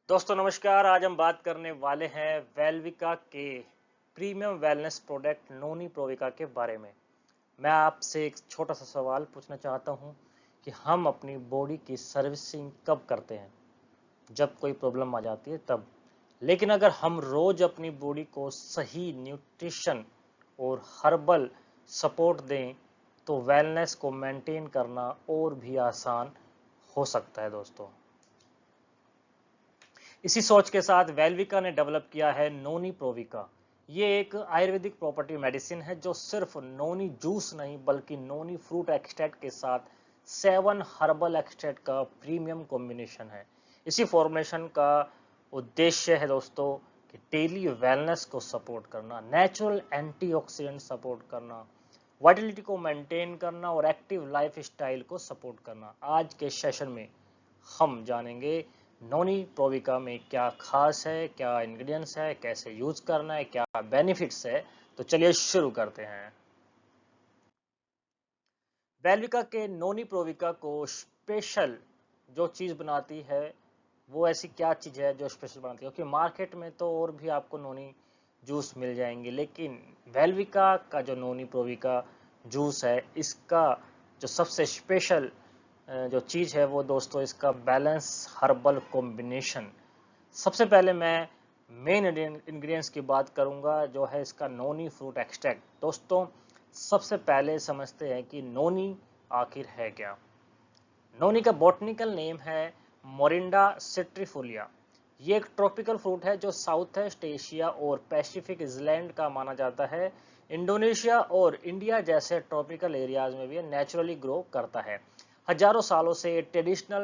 दोस्तों नमस्कार। आज हम बात करने वाले हैं वेलविका के प्रीमियम वेलनेस प्रोडक्ट नोनी प्रोविका के बारे में। मैं आपसे एक छोटा सा सवाल पूछना चाहता हूं कि हम अपनी बॉडी की सर्विसिंग कब करते हैं? जब कोई प्रॉब्लम आ जाती है तब। लेकिन अगर हम रोज अपनी बॉडी को सही न्यूट्रिशन और हर्बल सपोर्ट दें तो वेलनेस को मेंटेन करना और भी आसान हो सकता है दोस्तों। इसी सोच के साथ वेलविका ने डेवलप किया है नोनी प्रोविका। ये एक आयुर्वेदिक प्रॉपर्टी मेडिसिन है जो सिर्फ नोनी जूस नहीं बल्कि नोनी फ्रूट एक्सट्रैक्ट के साथ 7 हर्बल एक्सट्रैक्ट का प्रीमियम कॉम्बिनेशन है। इसी फॉर्मुलेशन का उद्देश्य है दोस्तों कि डेली वेलनेस को सपोर्ट करना, नेचुरल एंटीऑक्सीडेंट सपोर्ट करना, वाइटलिटी को मेंटेन करना और एक्टिव लाइफ स्टाइल को सपोर्ट करना। आज के सेशन में हम जानेंगे नोनी प्रोविका में क्या खास है, क्या इंग्रेडिएंट्स है, कैसे यूज करना है, क्या बेनिफिट्स है। तो चलिए शुरू करते हैं। वेलविका के नोनी प्रोविका को स्पेशल जो चीज बनाती है वो ऐसी क्या चीज है जो स्पेशल बनाती है? क्योंकि मार्केट में तो और भी आपको नोनी जूस मिल जाएंगे, लेकिन वेलविका का जो नोनी प्रोविका जूस है इसका जो सबसे स्पेशल जो चीज है वो दोस्तों इसका बैलेंस हर्बल कॉम्बिनेशन। सबसे पहले मैं मेन इंग्रेडिएंट्स की बात करूंगा जो है इसका नोनी फ्रूट एक्सट्रैक्ट। दोस्तों सबसे पहले समझते हैं कि नोनी आखिर है क्या। नोनी का बॉटनिकल नेम है मोरिंडा सिट्रीफोलिया। ये एक ट्रॉपिकल फ्रूट है जो साउथ ईस्ट एशिया और पैसिफिक आइलैंड का माना जाता है। इंडोनेशिया और इंडिया जैसे ट्रॉपिकल एरियाज में भी नेचुरली ग्रो करता है। हजारों सालों से ट्रेडिशनल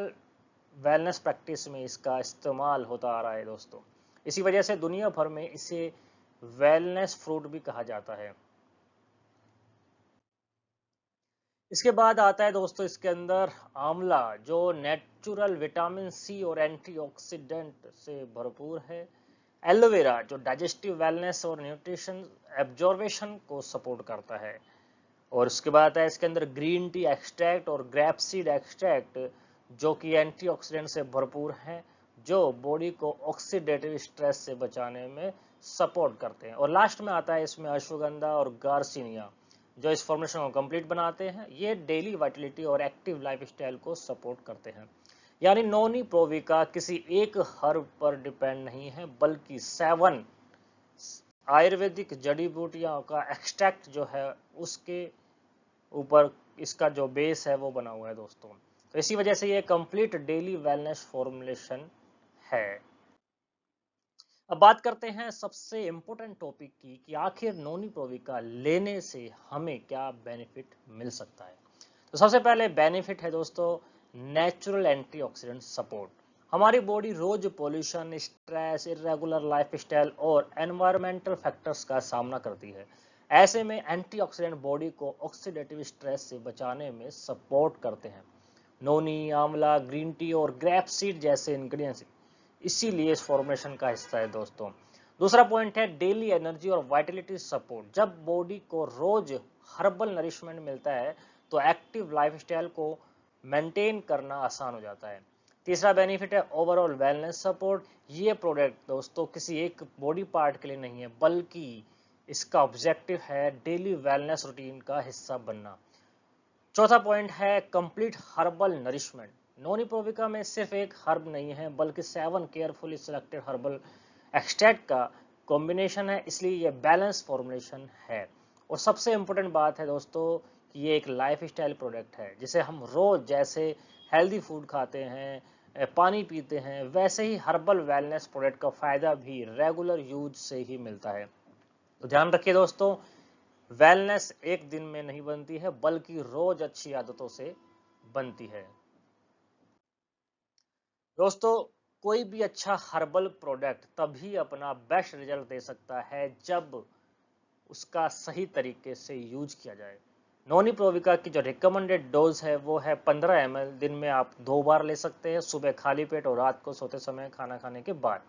वेलनेस प्रैक्टिस में इसका इस्तेमाल होता आ रहा है दोस्तों। इसी वजह से दुनिया भर में इसे वेलनेस फ्रूट भी कहा जाता है। इसके बाद आता है दोस्तों इसके अंदर आंवला जो नेचुरल विटामिन सी और एंटीऑक्सीडेंट से भरपूर है। एलोवेरा जो डाइजेस्टिव वेलनेस और न्यूट्रिशन एब्जॉर्बेशन को सपोर्ट करता है। और उसके बाद है इसके अंदर ग्रीन टी एक्सट्रैक्ट और ग्रेप सीड एक्सट्रैक्ट जो कि एंटीऑक्सीडेंट से भरपूर हैं, जो बॉडी को ऑक्सीडेटिव स्ट्रेस से बचाने में सपोर्ट करते हैं। और लास्ट में आता है इसमें अश्वगंधा और गार्सिनिया जो इस फॉर्मेशन को कंप्लीट बनाते हैं। ये डेली वाइटलिटी और एक्टिव लाइफस्टाइल को सपोर्ट करते हैं। यानी नोनी प्रोविका किसी एक हर्ब पर डिपेंड नहीं है बल्कि 7 आयुर्वेदिक जड़ी बूटियों का एक्सट्रैक्ट जो है उसके ऊपर इसका जो बेस है वो बना हुआ है दोस्तों। तो इसी वजह से ये कंप्लीट डेली वेलनेस फॉर्मुलेशन है। अब बात करते हैं सबसे इंपॉर्टेंट टॉपिक की कि आखिर नोनी प्रोविका लेने से हमें क्या बेनिफिट मिल सकता है। तो सबसे पहले बेनिफिट है दोस्तों नेचुरल एंटीऑक्सीडेंट सपोर्ट। हमारी बॉडी रोज पोल्यूशन, स्ट्रेस, इरेगुलर लाइफस्टाइल और एनवायरमेंटल फैक्टर्स का सामना करती है। ऐसे में एंटीऑक्सीडेंट बॉडी को ऑक्सीडेटिव स्ट्रेस से बचाने में सपोर्ट करते हैं। नोनी, आंवला, ग्रीन टी और ग्रेप सीड जैसे इंग्रेडिएंट्स इसीलिए इस फॉर्मेशन का हिस्सा है दोस्तों। दूसरा पॉइंट है डेली एनर्जी और वाइटलिटी सपोर्ट। जब बॉडी को रोज हर्बल नरिशमेंट मिलता है तो एक्टिव लाइफस्टाइल को मेंटेन करना आसान हो जाता है। तीसरा बेनिफिट है ओवरऑल वेलनेस सपोर्ट। ये प्रोडक्ट दोस्तों किसी एक बॉडी पार्ट के लिए नहीं है बल्कि इसका ऑब्जेक्टिव है डेली वेलनेस रूटीन का हिस्सा बनना। चौथा पॉइंट है कंप्लीट हर्बल नरिशमेंट। नोनी प्रोविका में सिर्फ एक हर्ब नहीं है बल्कि 7 केयरफुली सिलेक्टेड हर्बल एक्सट्रैक्ट का कॉम्बिनेशन है, इसलिए ये बैलेंस फॉर्मुलेशन है। और सबसे इंपॉर्टेंट बात है दोस्तों कि ये एक लाइफ स्टाइल प्रोडक्ट है जिसे हम रोज जैसे हेल्दी फूड खाते हैं, पानी पीते हैं, वैसे ही हर्बल वेलनेस प्रोडक्ट का फायदा भी रेगुलर यूज से ही मिलता है। तो ध्यान रखिए दोस्तों, वेलनेस एक दिन में नहीं बनती है बल्कि रोज अच्छी आदतों से बनती है। दोस्तों कोई भी अच्छा हर्बल प्रोडक्ट तभी अपना बेस्ट रिजल्ट दे सकता है जब उसका सही तरीके से यूज किया जाए। नोनी प्रोविका की जो रिकमेंडेड डोज है वो है 15 ml। दिन में आप 2 बार ले सकते हैं, सुबह खाली पेट और रात को सोते समय खाना खाने के बाद।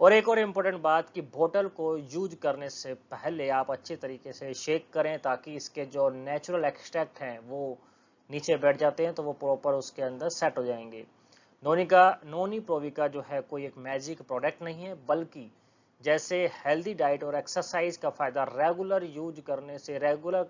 और एक और इम्पोर्टेंट बात कि बोतल को यूज करने से पहले आप अच्छे तरीके से शेक करें ताकि इसके जो नेचुरल एक्सट्रैक्ट हैं वो नीचे बैठ जाते हैं तो वो प्रॉपर उसके अंदर सेट हो जाएंगे। नोनी प्रोविका जो है कोई एक मैजिक प्रोडक्ट नहीं है, बल्कि जैसे हेल्दी डाइट और एक्सरसाइज का फायदा रेगुलर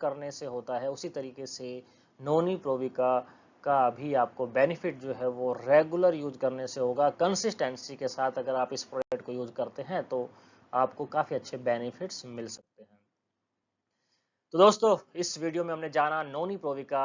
करने से होता है, उसी तरीके से नोनी प्रोविका का भी आपको बेनिफिट जो है वो रेगुलर यूज करने से होगा। कंसिस्टेंसी के साथ अगर आप इस प्रोडक्ट को यूज करते हैं तो आपको काफी अच्छे बेनिफिट्स मिल सकते हैं। तो दोस्तों, इस वीडियो में हमने जाना नोनी प्रोविका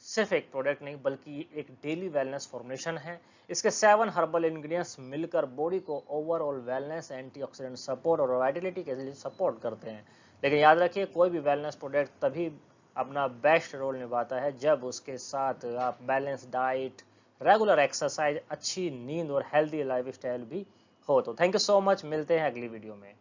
सिर्फ एक प्रोडक्ट नहीं बल्कि एक डेली वेलनेस फॉर्मुलेशन है। इसके 7 हर्बल इंग्रेडिएंट्स मिलकर बॉडी को ओवरऑल वेलनेस, एंटीऑक्सीडेंट सपोर्ट और वाइटलिटी के लिए सपोर्ट करते हैं। लेकिन याद रखिए, कोई भी वेलनेस प्रोडक्ट तभी अपना बेस्ट रोल निभाता है जब उसके साथ आप बैलेंस डाइट, रेगुलर एक्सरसाइज, अच्छी नींद और हेल्दी लाइफस्टाइल भी हो। तो थैंक यू सो मच, मिलते हैं अगली वीडियो में।